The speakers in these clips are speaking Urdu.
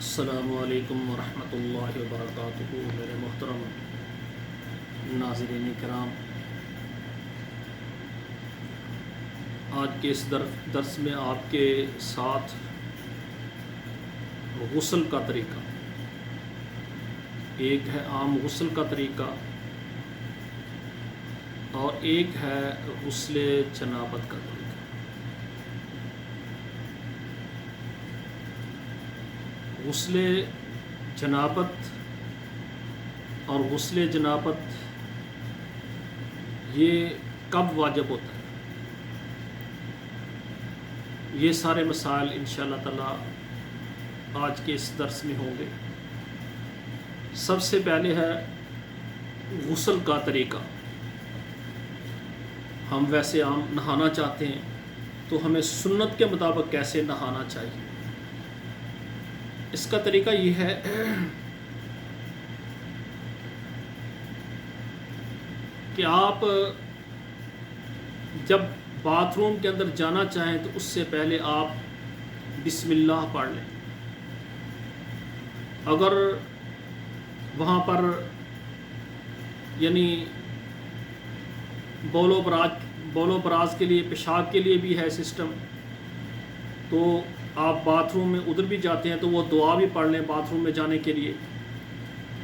السلام علیکم ورحمۃ اللہ وبرکاتہ۔ میرے محترم ناظرین کرام، آج کے اس درس میں آپ کے ساتھ غسل کا طریقہ، ایک ہے عام غسل کا طریقہ اور ایک ہے غسل جنابت کا طریقہ۔ غسل جنابت اور غسل جنابت یہ کب واجب ہوتا ہے، یہ سارے مسائل انشاءاللہ تعالی آج کے اس درس میں ہوں گے۔ سب سے پہلے ہے غسل کا طریقہ۔ ہم ویسے عام نہانا چاہتے ہیں تو ہمیں سنت کے مطابق کیسے نہانا چاہیے، اس کا طریقہ یہ ہے کہ آپ جب باتھ روم کے اندر جانا چاہیں تو اس سے پہلے آپ بسم اللہ پڑھ لیں۔ اگر وہاں پر یعنی بول و براز کے لیے، پیشاب کے لیے بھی ہے سسٹم، تو آپ باتھ روم میں ادھر بھی جاتے ہیں تو وہ دعا بھی پڑھ لیں باتھ روم میں جانے کے لیے،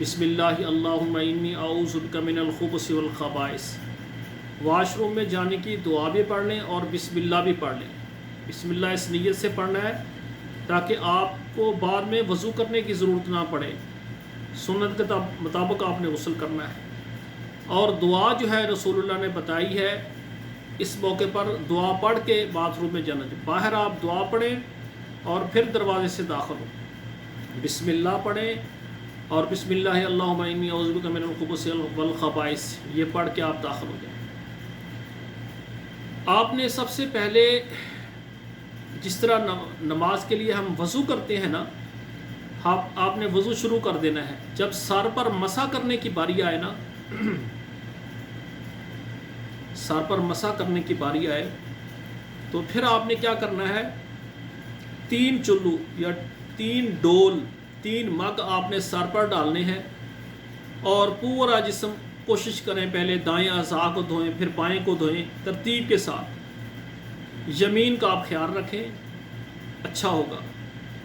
بسم اللہ اللہم انی اعوذ بک من الخبث والخبائث۔ واش روم میں جانے کی دعا بھی پڑھ لیں اور بسم اللہ بھی پڑھ لیں۔ بسم اللہ اس نیت سے پڑھنا ہے تاکہ آپ کو بعد میں وضو کرنے کی ضرورت نہ پڑے، سنت کے مطابق آپ نے غسل کرنا ہے۔ اور دعا جو ہے رسول اللہ نے بتائی ہے، اس موقع پر دعا پڑھ کے باتھ روم میں جانا چاہیے۔ باہر آپ دعا پڑھیں اور پھر دروازے سے داخل ہو، بسم اللہ پڑھیں اور بسم اللہ اللہم انی اعوذ بک من الخبث والخبائث یہ پڑھ کے آپ داخل ہو جائیں۔ آپ نے سب سے پہلے جس طرح نماز کے لیے ہم وضو کرتے ہیں نا، آپ نے وضو شروع کر دینا ہے۔ جب سر پر مسح کرنے کی باری آئے نا، سر پر مسح کرنے کی باری آئے تو پھر آپ نے کیا کرنا ہے، 3 چلو یا 3 ڈول، 3 مگ آپ نے سر پر ڈالنے ہیں اور پورا جسم کوشش کریں، پہلے دائیں اعضاء کو دھوئیں پھر بائیں کو دھوئیں ترتیب کے ساتھ۔ یمین کا آپ خیال رکھیں، اچھا ہوگا۔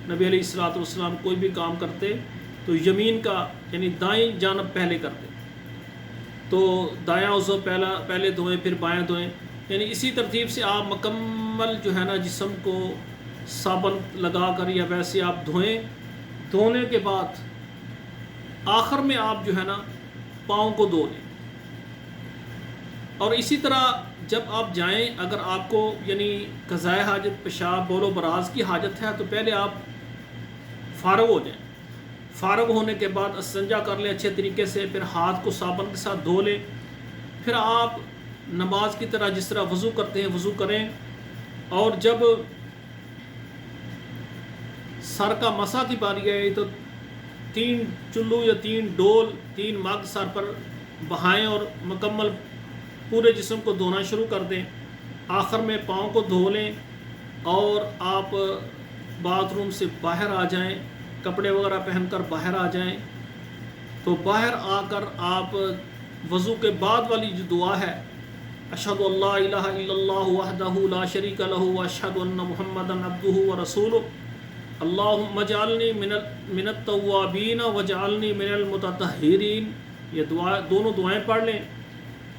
نبی علیہ الصلوۃ والسلام کوئی بھی کام کرتے تو یمین کا یعنی دائیں جانب پہلے کرتے، تو دایاں عضو پہلے دھوئیں پھر بائیں دھوئیں، یعنی اسی ترتیب سے آپ مکمل جو ہے نا جسم کو صابن لگا کر یا ویسے آپ دھوئیں۔ دھونے کے بعد آخر میں آپ جو ہے نا پاؤں کو دھو لیں، اور اسی طرح جب آپ جائیں، اگر آپ کو یعنی قضائے حاجت، پیشاب، بول و براز کی حاجت ہے تو پہلے آپ فارغ ہو جائیں۔ فارغ ہونے کے بعد استنجا کر لیں اچھے طریقے سے، پھر ہاتھ کو صابن کے ساتھ دھو لیں، پھر آپ نماز کی طرح جس طرح وضو کرتے ہیں وضو کریں۔ اور جب سر کا مسح کی باری آئی تو 3 چلو یا 3 ڈول، 3 مگ سر پر بہائیں اور مکمل پورے جسم کو دھونا شروع کر دیں۔ آخر میں پاؤں کو دھو لیں اور آپ باتھ روم سے باہر آ جائیں، کپڑے وغیرہ پہن کر باہر آ جائیں۔ تو باہر آ کر آپ وضو کے بعد والی جو دعا ہے، اشہد ان لا الہ الا اللہ وحدہ لا شریک لہ واشہد ان محمدا عبدہ ورسولہ اللہم اجعلنی من التوابین واجعلنی من المتطہرین، یہ دونوں دعائیں پڑھ لیں۔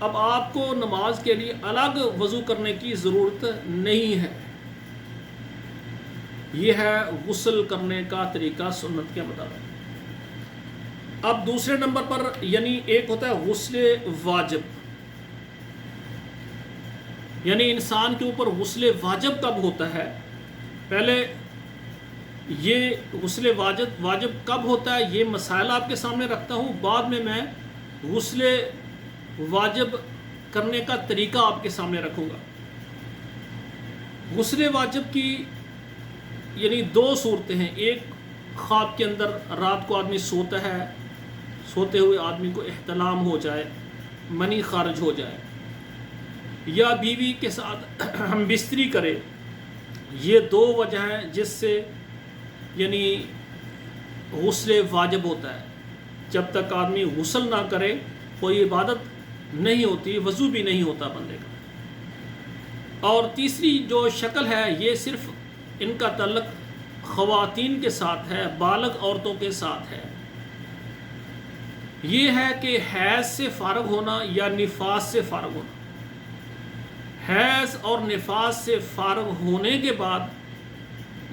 اب آپ کو نماز کے لیے الگ وضو کرنے کی ضرورت نہیں ہے۔ یہ ہے غسل کرنے کا طریقہ سنت کے مطابق۔ اب دوسرے نمبر پر یعنی ایک ہوتا ہے غسل واجب، یعنی انسان کے اوپر غسل واجب کب ہوتا ہے۔ پہلے یہ غسل واجب کب ہوتا ہے یہ مسائل آپ کے سامنے رکھتا ہوں، بعد میں غسل واجب کرنے کا طریقہ آپ کے سامنے رکھوں گا۔ غسل واجب کی یعنی 2 صورتیں ہیں، ایک خواب کے اندر رات کو آدمی سوتا ہے، سوتے ہوئے آدمی کو احتلام ہو جائے، منی خارج ہو جائے، یا بیوی کے ساتھ ہم بستری کرے، یہ 2 وجہ ہیں جس سے یعنی غسل واجب ہوتا ہے. جب تک آدمی غسل نہ کرے کوئی عبادت نہیں ہوتی، وضو بھی نہیں ہوتا بندے کا. اور تیسری جو شکل ہے یہ صرف ان کا تعلق خواتین کے ساتھ ہے، بالغ عورتوں کے ساتھ ہے. یہ ہے کہ حیض سے فارغ ہونا یا نفاس سے فارغ ہونا. حیض اور نفاس سے فارغ ہونے کے بعد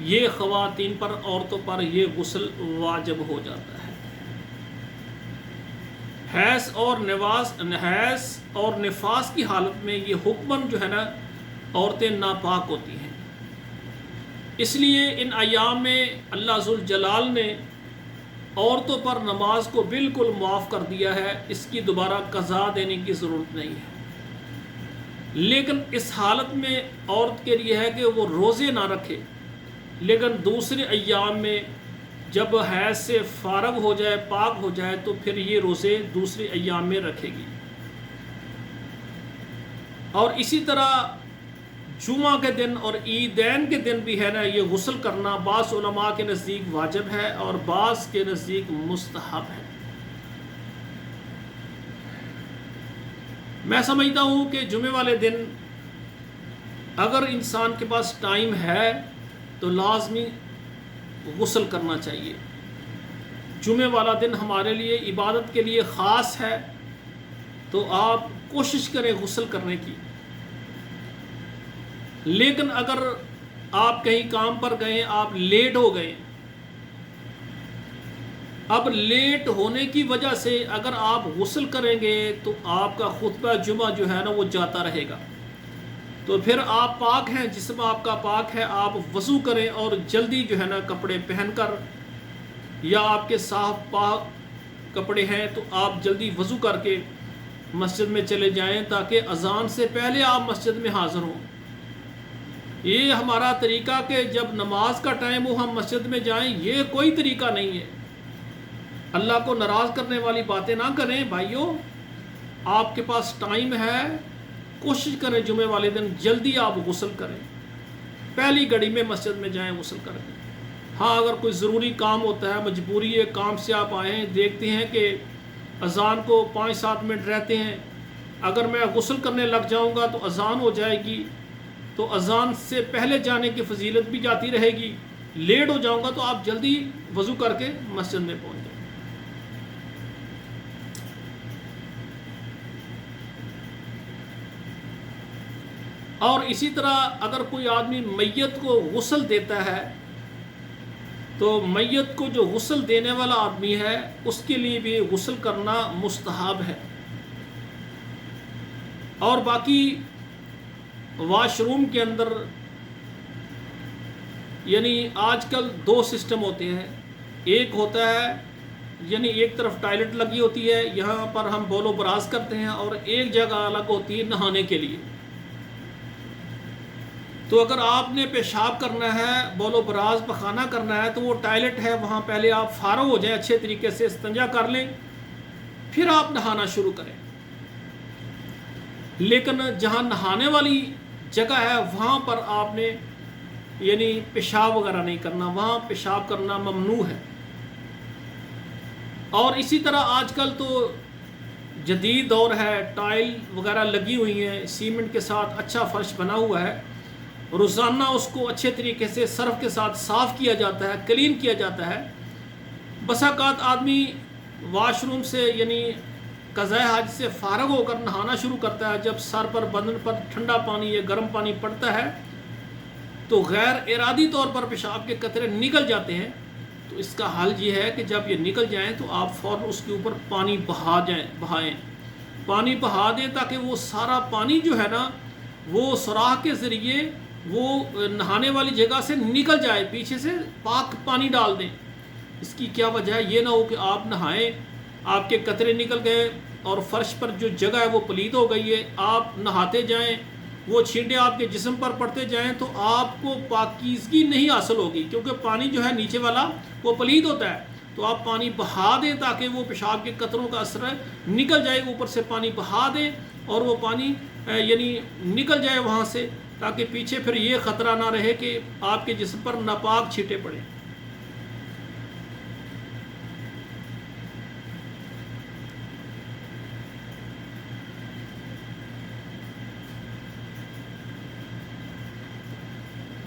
یہ خواتین پر، عورتوں پر یہ غسل واجب ہو جاتا ہے. حیض اور نفاس کی حالت میں یہ حکماً جو ہے نا عورتیں ناپاک ہوتی ہیں. اس لیے ان ایام میں اللہ ذوالجلال نے عورتوں پر نماز کو بالکل معاف کر دیا ہے. اس کی دوبارہ قضا دینے کی ضرورت نہیں ہے. لیکن اس حالت میں عورت کے لیے ہے کہ وہ روزے نہ رکھے، لیکن دوسرے ایام میں جب حیض سے فارغ ہو جائے، پاک ہو جائے، تو پھر یہ روزے دوسرے ایام میں رکھے گی. اور اسی طرح جمعہ کے دن اور عیدین کے دن بھی ہے نا یہ غسل کرنا بعض علماء کے نزدیک واجب ہے اور بعض کے نزدیک مستحب ہے. میں سمجھتا ہوں کہ جمعے والے دن اگر انسان کے پاس ٹائم ہے تو لازمی غسل کرنا چاہیے. جمعے والا دن ہمارے لیے عبادت کے لیے خاص ہے، تو آپ کوشش کریں غسل کرنے کی. لیکن اگر آپ کہیں کام پر گئے، آپ لیٹ ہو گئے، اب لیٹ ہونے کی وجہ سے اگر آپ غسل کریں گے تو آپ کا خطبہ جمعہ جو ہے نا وہ جاتا رہے گا. تو پھر آپ پاک ہیں، جسم آپ کا پاک ہے، آپ وضو کریں اور جلدی جو ہے نا کپڑے پہن کر، یا آپ کے صاف پاک کپڑے ہیں تو آپ جلدی وضو کر کے مسجد میں چلے جائیں تاکہ اذان سے پہلے آپ مسجد میں حاضر ہوں. یہ ہمارا طریقہ کہ جب نماز کا ٹائم ہو ہم مسجد میں جائیں، یہ کوئی طریقہ نہیں ہے. اللہ کو ناراض کرنے والی باتیں نہ کریں بھائیوں. آپ کے پاس ٹائم ہے، کوشش کریں جمعے والے دن جلدی آپ غسل کریں، پہلی گھڑی میں مسجد میں جائیں غسل کریں. ہاں اگر کوئی ضروری کام ہوتا ہے، مجبوری ہے، کام سے آپ آئے ہیں، دیکھتے ہیں کہ اذان کو 5-7 منٹ رہتے ہیں، اگر میں غسل کرنے لگ جاؤں گا تو اذان ہو جائے گی، تو اذان سے پہلے جانے کی فضیلت بھی جاتی رہے گی. لیٹ ہو جاؤں گا تو آپ جلدی وضو کر کے مسجد میں پہنچ جائیں. اور اسی طرح اگر کوئی آدمی میت کو غسل دیتا ہے تو میت کو جو غسل دینے والا آدمی ہے اس کے لیے بھی غسل کرنا مستحب ہے. اور باقی واش روم کے اندر یعنی آج کل 2 سسٹم ہوتے ہیں. ایک ہوتا ہے یعنی ایک طرف ٹائلٹ لگی ہوتی ہے، یہاں پر ہم بول و براز کرتے ہیں، اور ایک جگہ الگ ہوتی ہے نہانے کے لیے. تو اگر آپ نے پیشاب کرنا ہے، بول و براز پخانہ کرنا ہے، تو وہ ٹائلٹ ہے وہاں پہلے آپ فارغ ہو جائیں، اچھے طریقے سے استنجا کر لیں، پھر آپ نہانا شروع کریں. لیکن جہاں نہانے والی جگہ ہے وہاں پر آپ نے یعنی پیشاب وغیرہ نہیں کرنا، وہاں پیشاب کرنا ممنوع ہے. اور اسی طرح آج کل تو جدید دور ہے، ٹائل وغیرہ لگی ہوئی ہیں، سیمنٹ کے ساتھ اچھا فرش بنا ہوا ہے، روزانہ اس کو اچھے طریقے سے سرف کے ساتھ صاف کیا جاتا ہے، کلین کیا جاتا ہے. بسا اوقات آدمی واش روم سے یعنی قضاء حاجت سے فارغ ہو کر نہانا شروع کرتا ہے، جب سر پر بدن پر ٹھنڈا پانی یا گرم پانی پڑتا ہے تو غیر ارادی طور پر پیشاب کے قطرے نکل جاتے ہیں. تو اس کا حل یہ ہے کہ جب یہ نکل جائیں تو آپ فوراً اس کے اوپر پانی بہائیں، پانی بہا دیں تاکہ وہ سارا پانی جو ہے نا وہ سوراخ کے ذریعے وہ نہانے والی جگہ سے نکل جائے، پیچھے سے پاک پانی ڈال دیں. اس کی کیا وجہ ہے؟ یہ نہ ہو کہ آپ نہائیں، آپ کے قطرے نکل گئے اور فرش پر جو جگہ ہے وہ پلید ہو گئی ہے، آپ نہاتے جائیں، وہ چھینٹے آپ کے جسم پر پڑتے جائیں تو آپ کو پاکیزگی نہیں حاصل ہوگی، کیونکہ پانی جو ہے نیچے والا وہ پلید ہوتا ہے. تو آپ پانی بہا دیں تاکہ وہ پیشاب کے قطروں کا اثر نکل جائے، اوپر سے پانی بہا دیں اور وہ پانی یعنی نکل جائے وہاں سے، تاکہ پیچھے پھر یہ خطرہ نہ رہے کہ آپ کے جسم پر ناپاک چھینٹے پڑیں.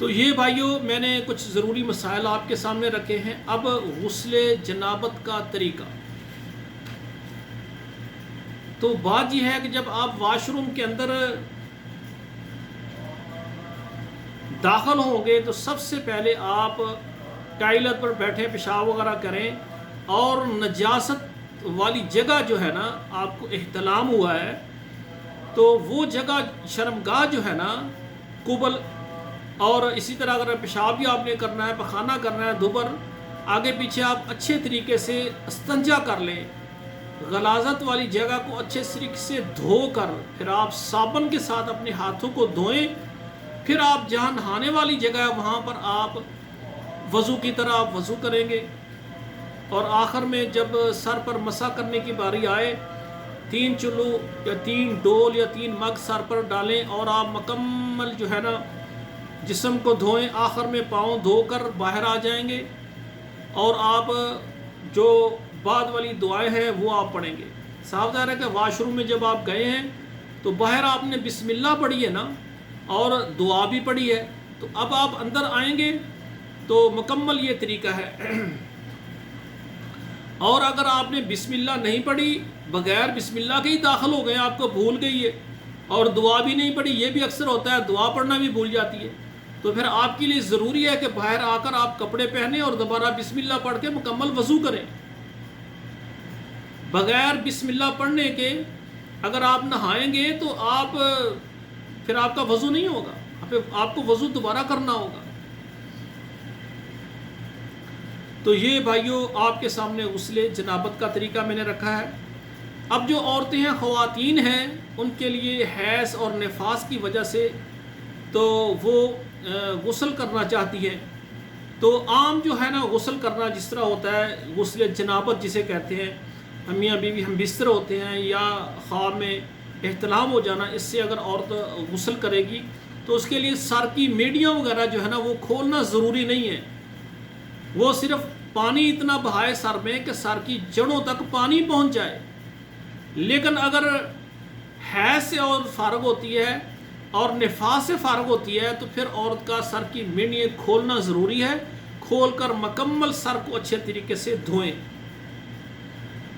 تو یہ بھائیوں میں نے کچھ ضروری مسائل آپ کے سامنے رکھے ہیں۔ اب غسل جنابت کا طریقہ، تو بات یہ ہے کہ جب آپ واش روم کے اندر داخل ہوں گے تو سب سے پہلے آپ ٹائلٹ پر بیٹھیں، پیشاب وغیرہ کریں، اور نجاست والی جگہ جو ہے نا آپ کو احتلام ہوا ہے تو وہ جگہ شرمگاہ جو ہے نا قبل، اور اسی طرح اگر پیشاب بھی آپ نے کرنا ہے، پخانہ کرنا ہے، دوبر آگے پیچھے آپ اچھے طریقے سے استنجا کر لیں، غلاظت والی جگہ کو اچھے طریقے سے دھو کر پھر آپ صابن کے ساتھ اپنے ہاتھوں کو دھوئیں، پھر آپ جہاں نہانے والی جگہ ہے وہاں پر آپ وضو کی طرح آپ وضو کریں گے، اور آخر میں جب سر پر مسح کرنے کی باری آئے 3 چلو یا 3 ڈول یا 3 مگ سر پر ڈالیں اور آپ مکمل جو ہے نا جسم کو دھوئیں، آخر میں پاؤں دھو کر باہر آ جائیں گے، اور آپ جو بعد والی دعائیں ہیں وہ آپ پڑھیں گے۔ صاف ظاہر ہے کہ واش روم میں جب آپ گئے ہیں تو باہر آپ نے بسم اللہ پڑھی ہے نا اور دعا بھی پڑھی ہے، تو اب آپ اندر آئیں گے تو مکمل یہ طریقہ ہے۔ اور اگر آپ نے بسم اللہ نہیں پڑھی، بغیر بسم اللہ کے ہی داخل ہو گئے، آپ کو بھول گئی ہے، اور دعا بھی نہیں پڑھی، یہ بھی اکثر ہوتا ہے، دعا پڑھنا بھی بھول جاتی ہے، تو پھر آپ کے لیے ضروری ہے کہ باہر آ کر آپ کپڑے پہنیں اور دوبارہ بسم اللہ پڑھ کے مکمل وضو کریں۔ بغیر بسم اللہ پڑھنے کے اگر آپ نہائیں گے تو پھر آپ کا وضو نہیں ہوگا، آپ کو وضو دوبارہ کرنا ہوگا۔ تو یہ بھائیوں آپ کے سامنے غسل جنابت کا طریقہ میں نے رکھا ہے۔ اب جو عورتیں ہیں، خواتین ہیں، ان کے لیے حیض اور نفاس کی وجہ سے تو وہ غسل کرنا چاہتی ہیں، تو عام جو ہے نا غسل کرنا جس طرح ہوتا ہے، غسل جنابت جسے کہتے ہیں، ہم میاں بیوی ہم بستر ہوتے ہیں یا خواب میں احتلام ہو جانا، اس سے اگر عورت غسل کرے گی تو اس کے لیے سر کی میڈیاں وغیرہ جو ہے نا وہ کھولنا ضروری نہیں ہے، وہ صرف پانی اتنا بہائے سر میں کہ سر کی جڑوں تک پانی پہنچ جائے۔ لیکن اگر حیض سے اور فارغ ہوتی ہے اور نفاس سے فارغ ہوتی ہے تو پھر عورت کا سر کی میڈیاں کھولنا ضروری ہے، کھول کر مکمل سر کو اچھے طریقے سے دھوئیں۔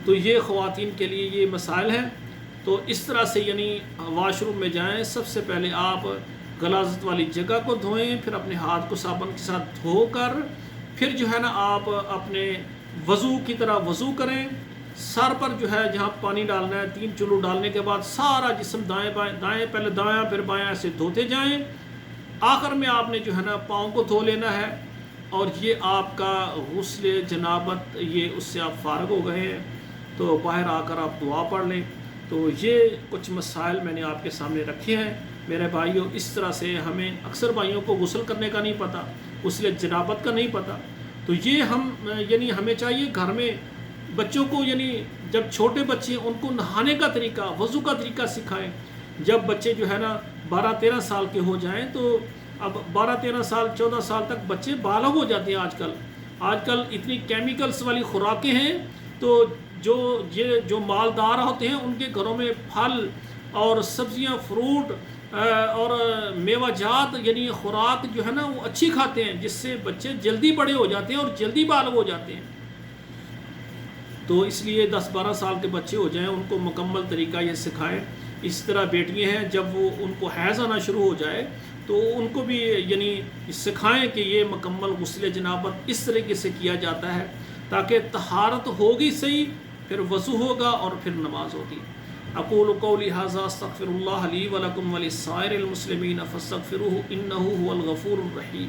تو یہ خواتین کے لیے یہ مسائل ہیں۔ تو اس طرح سے یعنی واش روم میں جائیں، سب سے پہلے آپ غلاظت والی جگہ کو دھوئیں، پھر اپنے ہاتھ کو صابن کے ساتھ دھو کر پھر جو ہے نا آپ اپنے وضو کی طرح وضو کریں، سر پر جو ہے جہاں پانی ڈالنا ہے 3 چلو ڈالنے کے بعد سارا جسم دائیں بائیں، دائیں پہلے دایاں پھر بایاں ایسے دھوتے جائیں، آخر میں آپ نے جو ہے نا پاؤں کو دھو لینا ہے، اور یہ آپ کا غسل جنابت یہ اس سے آپ فارغ ہو گئے ہیں۔ تو باہر آ کر آپ دعا پڑھ لیں۔ تو یہ کچھ مسائل میں نے آپ کے سامنے رکھے ہیں میرے بھائیوں۔ اس طرح سے ہمیں اکثر بھائیوں کو غسل کرنے کا نہیں پتہ، غسل جنابت کا نہیں پتہ، تو یہ یعنی ہمیں چاہیے گھر میں بچوں کو، یعنی جب چھوٹے بچے ان کو نہانے کا طریقہ، وضو کا طریقہ سکھائیں۔ جب بچے جو ہے نا 12-13 سال کے ہو جائیں، تو اب 12-13 سال 14 سال تک بچے بالغ ہو جاتے ہیں۔ آج کل اتنی کیمیکلز والی خوراکیں ہیں، تو جو مالدار ہوتے ہیں ان کے گھروں میں پھل اور سبزیاں، فروٹ اور میوہ جات یعنی خوراک جو ہے نا وہ اچھی کھاتے ہیں، جس سے بچے جلدی بڑے ہو جاتے ہیں اور جلدی بالغ ہو جاتے ہیں۔ تو اس لیے 10-12 سال کے بچے ہو جائیں ان کو مکمل طریقہ یہ سکھائیں۔ اس طرح بیٹیاں ہیں، جب وہ ان کو حیض آنا شروع ہو جائے تو ان کو بھی یعنی سکھائیں کہ یہ مکمل غسل جنابت اس طریقے سے کیا جاتا ہے، تاکہ طہارت ہوگی صحیح، پھر وضو ہوگا اور پھر نماز ہوگی۔ اقول قولی ھذا استغفر اللہ لی ولکم ولسائر المسلمین فاستغفروہ انہ ھو الغفور الرحیم۔